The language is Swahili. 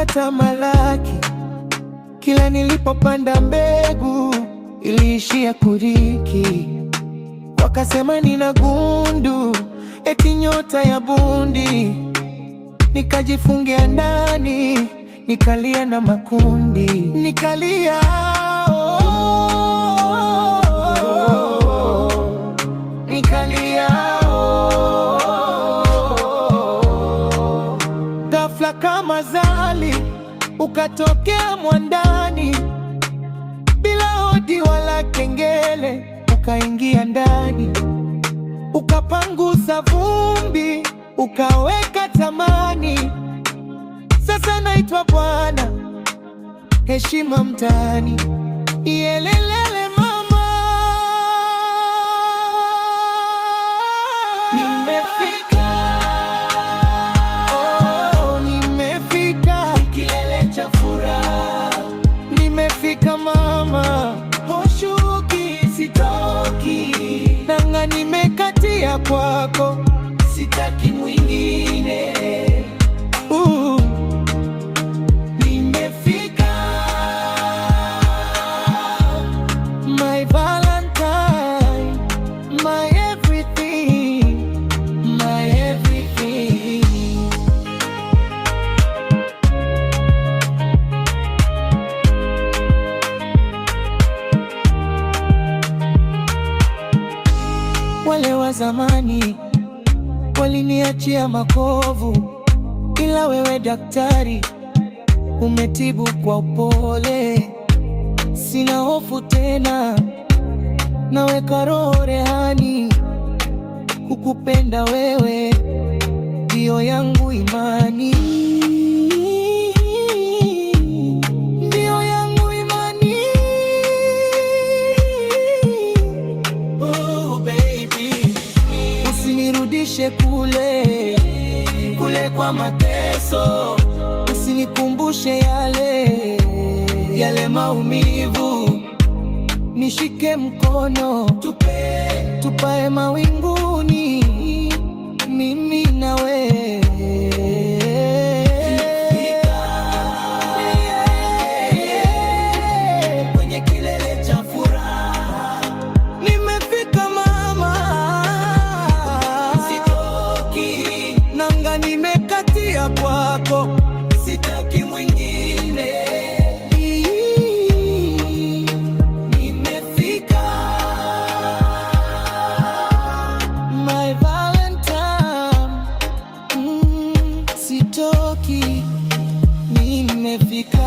wakatamalaki. Kila nilipopanda mbegu iliishia kuriki. Wakasema nina gundu, eti nyota ya bundi. Nikajifungia ndani, nikalia na makundi. Nikalia nikalia ghafla kama zali ukatokea mwandani, bila hodi wala kengele, ukaingia ndani, ukapangusa vumbi, ukaweka tamani. Sasa naitwa bwana, heshima mtaani. Yelelele mama, nimefika, oh, nimefika kilele cha furaha. Nimefika mama, hoshuki sitoki, nanga nimekatia kwako, sitaki mwingine. Nimefika, my Valentine, my everything, my everything. Wale wa zamani waliniachia makovu, ila wewe daktari umetibu kwa upole. Sina hofu tena, naweka roho rehani. Kukupenda wewe ndio yangu imani, ndio yangu imani. Oh baby, usinirudishe kule kwa mateso, usinikumbushe yale maumivu. Nishike mkono, tupae mawinguni, mimi na wewe. Kwenye kilele cha furaha nimefika mama, sitoki, nanga nimekatia kwako, sitaki mwingine. Nimefika, my Valentine, sitoki, nimefika.